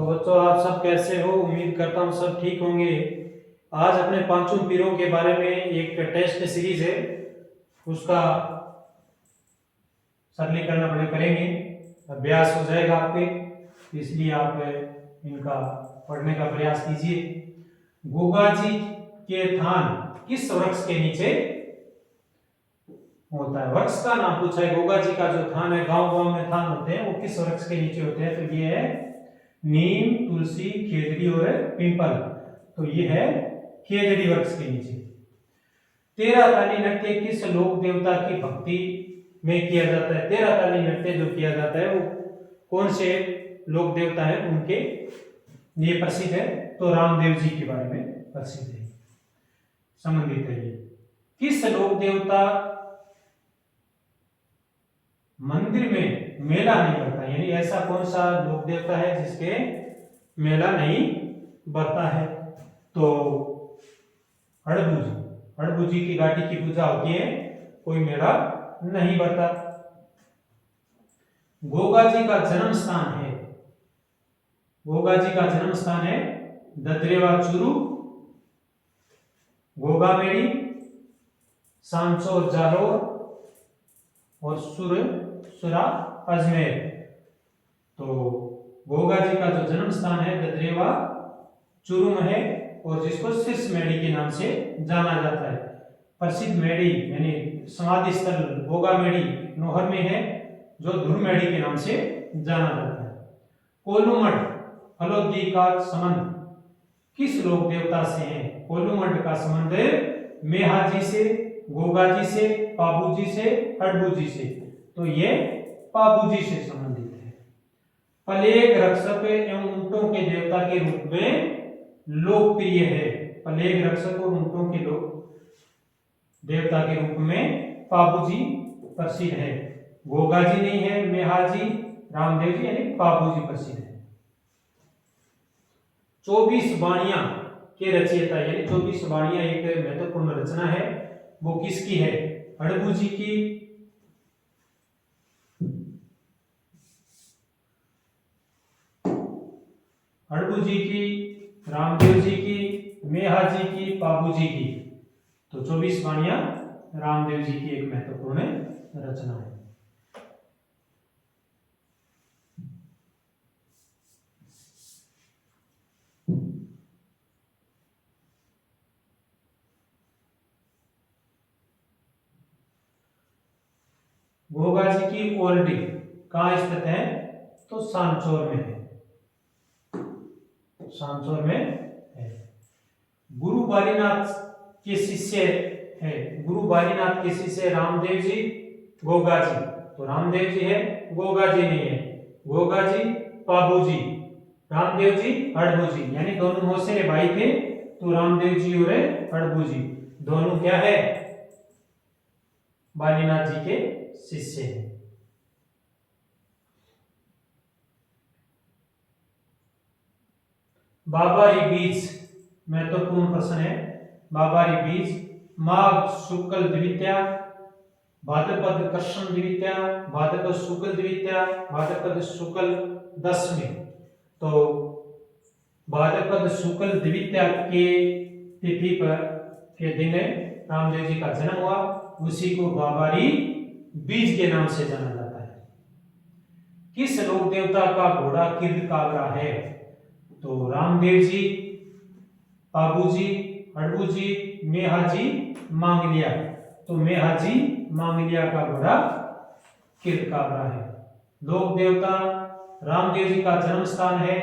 तो बच्चों, आप सब कैसे हो? उम्मीद करता हूँ सब ठीक होंगे। आज अपने पांचों पीरों के बारे में एक टेस्ट सीरीज है, उसका सरलीकरण अपने करेंगे, अभ्यास हो जाएगा आपके, इसलिए आप इनका पढ़ने का प्रयास कीजिए। गोगा जी के थान किस वृक्ष के नीचे होता है? वृक्ष का नाम पूछा है। गोगा जी का जो थान है, गांव गांव में थान होते हैं, वो किस वृक्ष के नीचे होते हैं? तो ये है नीम, तुलसी, खेजड़ी और पीपल। तो ये है खेजड़ी वृक्ष के नीचे। 13 ताली नृत्य किस लोक देवता की भक्ति में किया जाता है? 13 ताली नृत्य जो किया जाता है वो कौन से लोक देवता है उनके लिए प्रसिद्ध है? तो रामदेव जी के बारे में प्रसिद्ध है, संबंधित है ये। किस लोक देवता मंदिर में मेला नहीं बढ़ता? यानी ऐसा कौन सा लोक देवता है जिसके मेला नहीं बढ़ता है? तो हड़बूजी की घाटी की पूजा होती है, कोई मेला नहीं बढ़ता। गोगा जी का जन्म स्थान है, गोगा जी का जन्म स्थान है ददरेवा चूरू, गोगामेड़ी, सांचौर जालोर और सुरा अजमेर। तो गोगा जी का जो जन्म स्थान है ददरेवा चूरू में है, और जिसको शीर्ष मेड़ी के नाम से जाना जाता है। प्रसिद्ध मेड़ी यानी समाधि स्थल गोगा मेड़ी नोहर में है, जो ध्रुव मेड़ी के नाम से जाना जाता है। कोलूमठ फलोदी का संबंध किस लोक देवता से है? कोलूमठ का संबंध मेहाजी से, गोगा जी से, पाबूजी से, हड़बूजी से। तो ये पाबूजी से संबंधित है। प्लेग रक्षक एवं ऊंटों के देवता के रूप में लोकप्रिय है। प्लेग रक्षक और ऊंटों के देवता के रूप में पाबूजी प्रसिद्ध है। गोगा जी नहीं है, मेहाजी, रामदेव जी यानी पाबूजी प्रसिद्ध है। 24 वाणियां के रचयिता यानी 24 वाणियां एक महत्वपूर्ण रचना है, वो किसकी है? हड़बूजी की, हड़बूजी की, रामदेव जी की, मेहाजी की, पाबूजी की। तो 24 वाणियां रामदेव जी की एक महत्वपूर्ण रचना है। गोगा जी की ओरडी कहाँ स्थित है? तो सांचौर में है, सांचौर में है। गुरु बालीनाथ के शिष्य है, गुरु बालीनाथ के शिष्य रामदेव जी, गोगा जी। तो रामदेव जी है, गोगा जी नहीं है। गोगा जी पाबूजी, रामदेव जी हड़बूजी, यानी दोनों मौसेरे भाई थे। तो रामदेव जी और हड़बूजी दोनों क्या है? बालीनाथ जी के शिष्य हैं। बाबारी बीज महत्वपूर्ण प्रश्न है। बाबारी बीज माघ शुक्ल द्वितीया, भाद्रपद कृष्ण द्वितीया, भाद्रपद शुक्ल द्वितीया, भाद्रपद शुक्ल दशमी। तो भाद्रपद शुक्ल द्वितीया के तिथि पर के दिन रामदेव जी का जन्म हुआ, उसी को बाबारी बीज के नाम से जाना जाता है। किस लोक देवता का घोड़ा कीर्तकावरा है? तो रामदेव जी, पाबूजी, हड़बूजी, मेहाजी, मांगलिया। तो मेहाजी मांगलिया का घोड़ा कीर्तकावरा है। लोक देवता रामदेव जी का जन्म स्थान है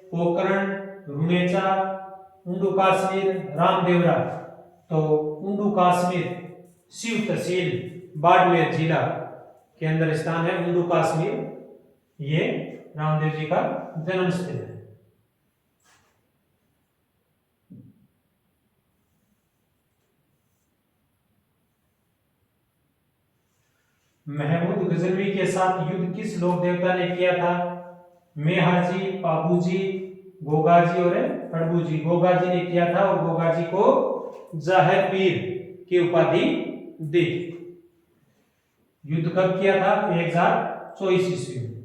पोकरण, रुनेचा, उंडू काश्मीर, रामदेवरा। तो उंडू काश्मीर शिव तहसील बाड़मेर जिला के अंदर स्थान है उंडू काश्मीर। ये रामदेव जी का जन्म स्थल है। महमूद गजनवी के साथ युद्ध किस लोक देवता ने किया था? मेहाजी, पाबूजी, गोगाजी और हड़बूजी। गोगाजी ने किया था और गोगाजी को जाहिर पीर की उपाधि दी। युद्ध कब किया था? 1024 ईस्वी में।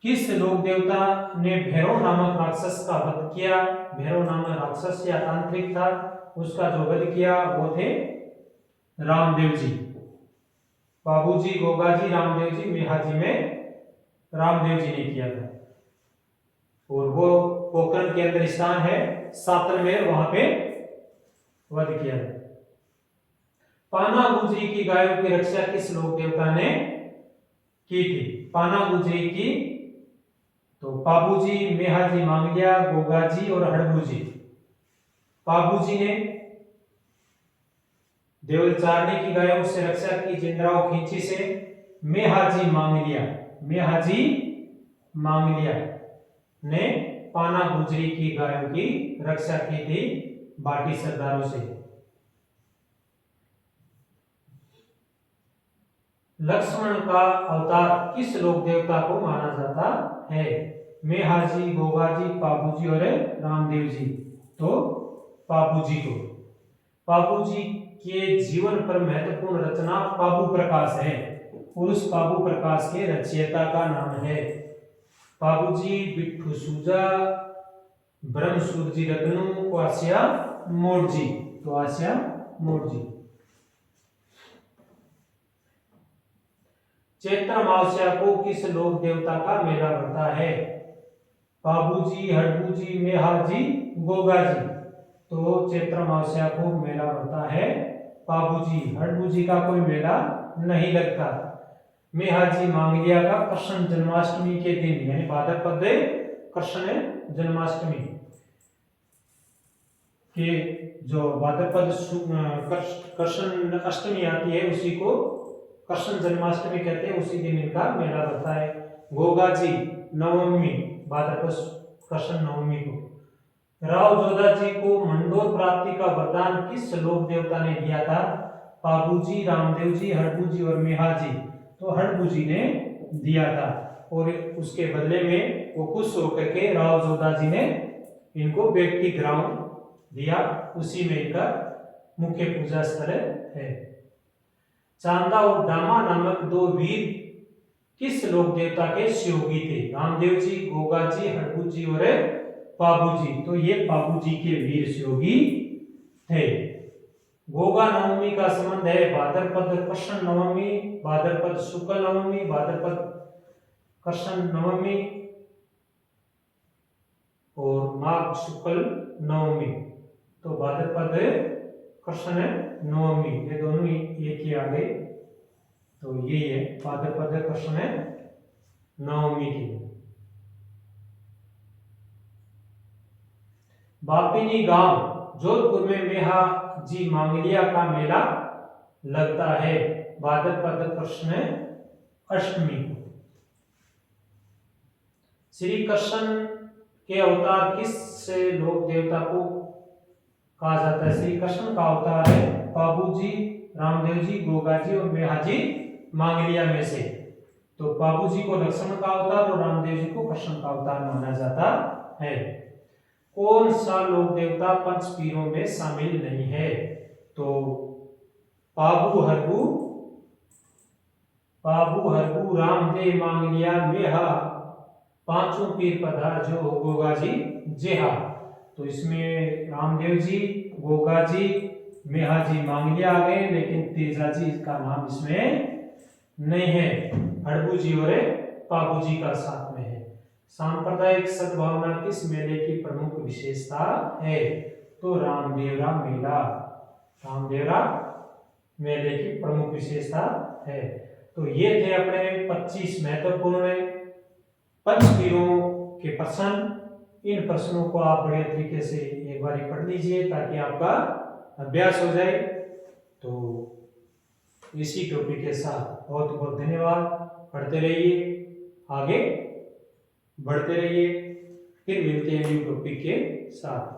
किस लोक देवता ने भैरव नामक राक्षस का वध किया? भैरव नामक राक्षस या तांत्रिक था, उसका जो वध किया वो थे रामदेव जी। बाबूजी, गोगाजी, रामदेव जी, मेहाजी में रामदेव जी ने किया था। और वो पोखरण के अंदर स्थान है सातलमेर, वहां पे वध किया था। पाना गुजरी की गायों की रक्षा किस लोक देवता ने की थी? पाना गुजरी की तो पाबूजी, मेहाजी, मांगलिया, गोगाजी और हड़बूजी। पाबूजी ने देवलचारणी की गायों से रक्षा की जिंद्राव खींची से। मेहाजी मांगलिया ने पाना गुजरी की गायों की रक्षा की थी बाटी सरदारों से। लक्ष्मण का अवतार किस लोक देवता को माना जाता है? मेहाजी, गोगाजी, पाबूजी और रामदेव जी। तो पाबूजी को। पाबूजी के जीवन पर महत्वपूर्ण रचना पाबू प्रकाश है और उस पाबू प्रकाश के रचयिता का नाम है पाबूजी बिट्ठू सूजा, ब्रह्मसूरजी रत्नू, आसिया मोड़जी। तो आसिया मोड़जी। चैत्र अमावस्या को किस लोक देवता का मेला बढ़ता है? पाबूजी, हड़बूजी, मेहाजी, गोगाजी। तो चैत्र अमावस्या को मेला बढ़ता है पाबूजी। हड़बूजी का कोई मेला नहीं लगता। मेहाजी, मांगलिया का कृष्ण जन्माष्टमी के दिन यानी भाद्रपद कृष्ण जन्माष्टमी के जो भाद्रपद कृष्ण अष्टमी आती है उसी को कृष्ण जन्माष्टमी कहते हैं, उसी दिन इनका मेला लगता है। गोगाजी नवमी, भाद्रपद कृष्ण नवमी को। राव जोधा जी को मंडोर प्राप्ति का वरदान किस लोक देवता ने दिया था? पाबूजी, रामदेव जी, हड़बूजी और मेहाजी। तो हड़बूजी ने दिया था और उसके बदले में वो खुश होकर के राव जोधा जी ने इनको व्यक्ति ग्राउंड दिया, उसी में इनका मुख्य पूजा स्थल है। चांदा और दामा नामक दो वीर किस लोक देवता के सहयोगी थे? रामदेव जी, गोगाजी, हड़बूजी और पाबूजी। तो ये पाबूजी के वीर सहयोगी थे। गोगा नवमी का संबंध है भाद्रपद कृष्ण नवमी, भाद्रपद शुक्ल नवमी, भाद्रपद कृष्ण नवमी और माघ शुक्ल नवमी। तो भाद्रपद कृष्ण नवमी ये दोनों एक ही आ गए। तो ये है भाद्रपद कृष्ण नवमी की। बापिनी गांव जोधपुर में मेहाजी मांगलिया का मेला लगता है भाद्रपद कृष्ण अष्टमी को। श्री कृष्ण के अवतार किस लोक देवता को कहा जाता है? श्री कृष्ण का अवतार है पाबूजी, रामदेव जी, गोगाजी और मेहाजी मांगलिया में से। तो पाबूजी को लक्ष्मण का अवतार और रामदेव जी को कृष्ण का अवतार माना जाता है। कौन सा लोक देवता पंचपीरों में शामिल नहीं है? तो पाबू हरबू, रामदेव, मांगलिया, मेहा पांचों पीर पधार जो गोगाजी जेहा। तो इसमें रामदेव जी, गोगाजी, मेहाजी, मांगलिया आ गए, लेकिन तेजाजी का नाम इसमें नहीं है। हड़बूजी और पाबूजी का साथ में है। सांप्रदायिक सद्भावना किस मेले की प्रमुख विशेषता है? तो रामदेवरा मेला, रामदेवरा मेले की प्रमुख विशेषता है। तो ये थे अपने 25 महत्वपूर्ण पंचपीरों के प्रश्न। इन प्रश्नों को आप बढ़िया तरीके से एक बार पढ़ लीजिए ताकि आपका अभ्यास हो जाए। तो इसी टॉपिक के साथ बहुत बहुत धन्यवाद। पढ़ते रहिए, आगे बढ़ते रहिए, फिर मिलते हैं न्यू टॉपिक के साथ।